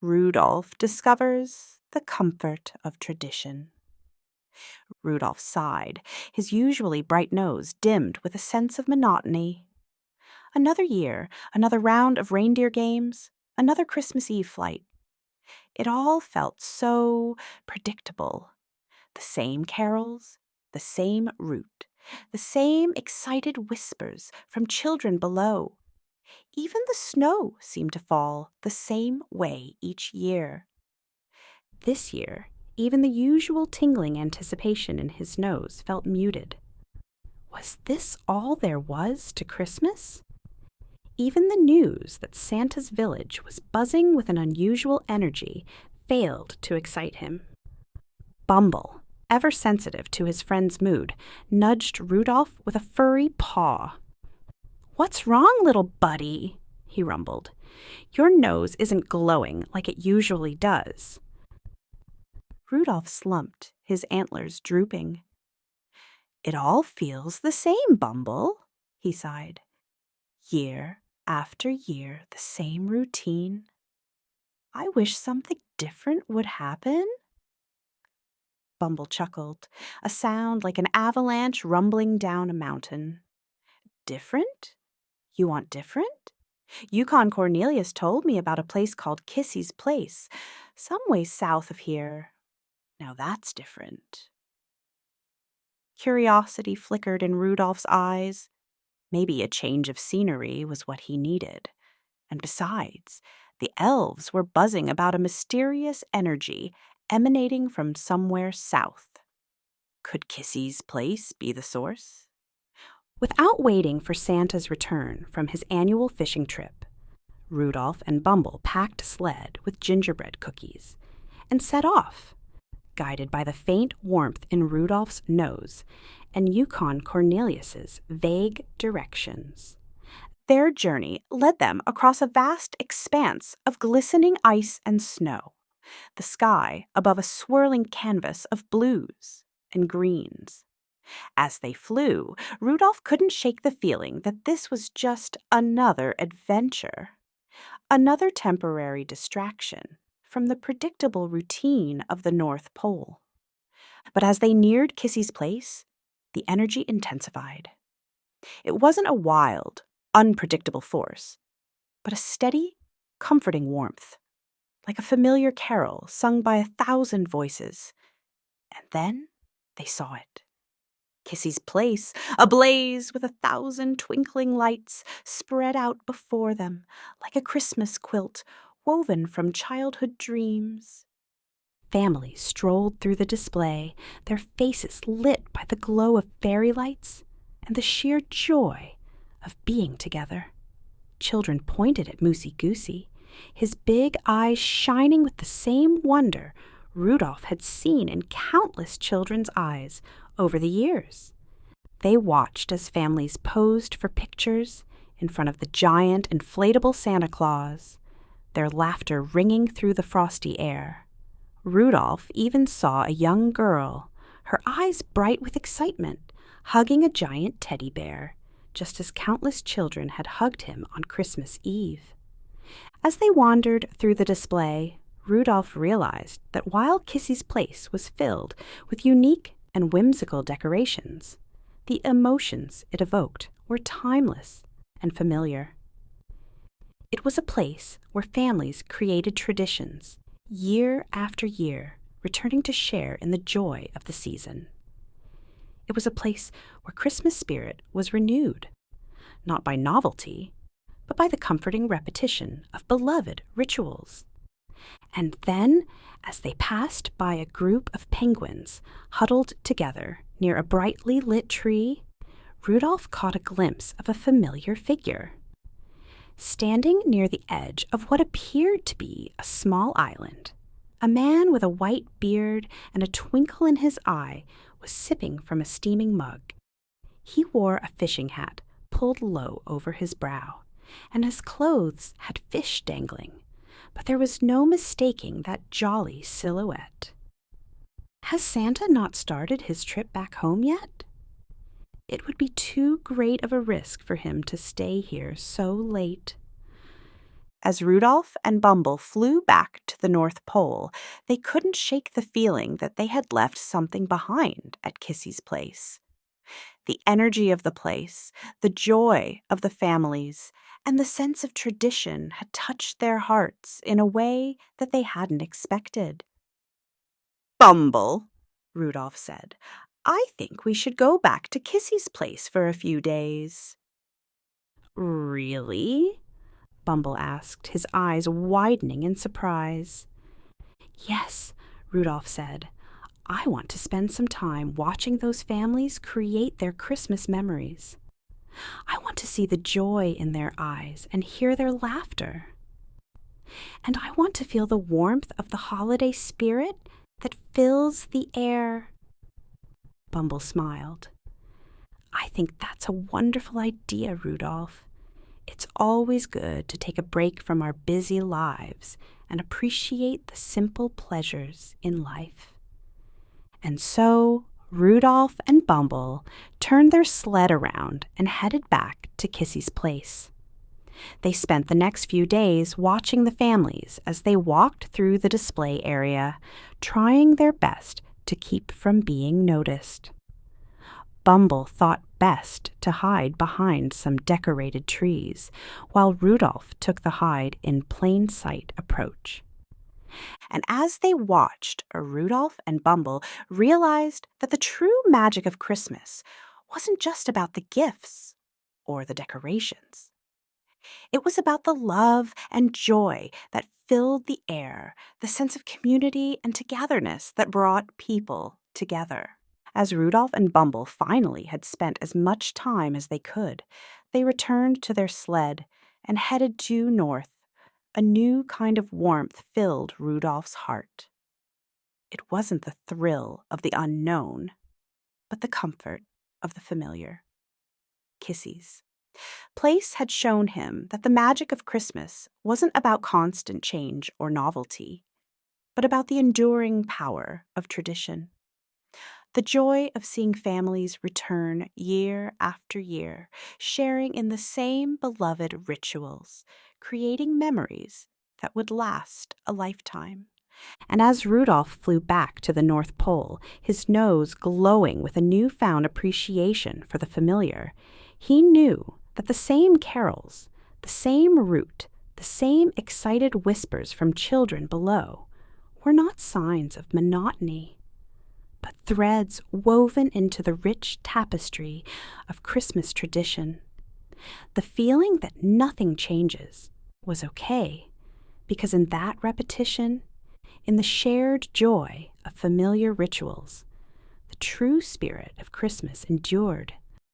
Rudolph discovers the comfort of tradition. Rudolph sighed, his usually bright nose dimmed with a sense of monotony. Another year, another round of reindeer games, another Christmas Eve flight. It all felt so predictable. The same carols, the same route, the same excited whispers from children below. Even the snow seemed to fall the same way each year. This year, even the usual tingling anticipation in his nose felt muted. Was this all there was to Christmas? Even the news that Santa's village was buzzing with an unusual energy failed to excite him. Bumble, ever sensitive to his friend's mood, nudged Rudolph with a furry paw. "What's wrong, little buddy?" he rumbled. "Your nose isn't glowing like it usually does." Rudolph slumped, his antlers drooping. "It all feels the same, Bumble," he sighed. "Year after year, the same routine. I wish something different would happen." Bumble chuckled, a sound like an avalanche rumbling down a mountain. "Different? You want different? Yukon Cornelius told me about a place called Kissies Place, some ways south of here. Now that's different." Curiosity flickered in Rudolph's eyes. Maybe a change of scenery was what he needed. And besides, the elves were buzzing about a mysterious energy emanating from somewhere south. Could Kissies Place be the source? Without waiting for Santa's return from his annual fishing trip, Rudolph and Bumble packed a sled with gingerbread cookies and set off, guided by the faint warmth in Rudolph's nose and Yukon Cornelius's vague directions. Their journey led them across a vast expanse of glistening ice and snow, the sky above a swirling canvas of blues and greens. As they flew, Rudolph couldn't shake the feeling that this was just another adventure, another temporary distraction from the predictable routine of the North Pole. But as they neared Kissies Place, the energy intensified. It wasn't a wild, unpredictable force, but a steady, comforting warmth, like a familiar carol sung by 1,000 voices. And then they saw it. Kissies Place, ablaze with 1,000 twinkling lights, spread out before them like a Christmas quilt woven from childhood dreams. Families strolled through the display, their faces lit by the glow of fairy lights and the sheer joy of being together. Children pointed at Moosey Goosey, his big eyes shining with the same wonder Rudolph had seen in countless children's eyes over the years. They watched as families posed for pictures in front of the giant inflatable Santa Claus, their laughter ringing through the frosty air. Rudolph even saw a young girl, her eyes bright with excitement, hugging a giant teddy bear, just as countless children had hugged him on Christmas Eve. As they wandered through the display, Rudolph realized that while Kissies Place was filled with unique and whimsical decorations, the emotions it evoked were timeless and familiar. It was a place where families created traditions, year after year, returning to share in the joy of the season. It was a place where Christmas spirit was renewed, not by novelty, but by the comforting repetition of beloved rituals. And then, as they passed by a group of penguins huddled together near a brightly lit tree, Rudolph caught a glimpse of a familiar figure. Standing near the edge of what appeared to be a small island, a man with a white beard and a twinkle in his eye was sipping from a steaming mug. He wore a fishing hat pulled low over his brow, and his clothes had fish dangling, but there was no mistaking that jolly silhouette. Has Santa not started his trip back home yet? It would be too great of a risk for him to stay here so late. As Rudolph and Bumble flew back to the North Pole, they couldn't shake the feeling that they had left something behind at Kissies Place. The energy of the place, the joy of the families, and the sense of tradition had touched their hearts in a way that they hadn't expected. "Bumble," Rudolph said, "I think we should go back to Kissies Place for a few days." "Really?" Bumble asked, his eyes widening in surprise. "Yes," Rudolph said. "I want to spend some time watching those families create their Christmas memories. I want to see the joy in their eyes and hear their laughter. And I want to feel the warmth of the holiday spirit that fills the air." Bumble smiled. "I think that's a wonderful idea, Rudolph. It's always good to take a break from our busy lives and appreciate the simple pleasures in life." And so Rudolph and Bumble turned their sled around and headed back to Kissies Place. They spent the next few days watching the families as they walked through the display area, trying their best to keep from being noticed. Bumble thought best to hide behind some decorated trees, while Rudolph took the hide in plain sight approach. And as they watched, Rudolph and Bumble realized that the true magic of Christmas wasn't just about the gifts or the decorations. It was about the love and joy that filled the air, the sense of community and togetherness that brought people together. As Rudolph and Bumble finally had spent as much time as they could, they returned to their sled and headed due north. A new kind of warmth filled Rudolph's heart. It wasn't the thrill of the unknown, but the comfort of the familiar. Kissies Place had shown him that the magic of Christmas wasn't about constant change or novelty, but about the enduring power of tradition. The joy of seeing families return year after year, sharing in the same beloved rituals, creating memories that would last a lifetime. And as Rudolph flew back to the North Pole, his nose glowing with a newfound appreciation for the familiar, he knew that the same carols, the same route, the same excited whispers from children below were not signs of monotony, but threads woven into the rich tapestry of Christmas tradition. The feeling that nothing changes was okay, because in that repetition, in the shared joy of familiar rituals, the true spirit of Christmas endured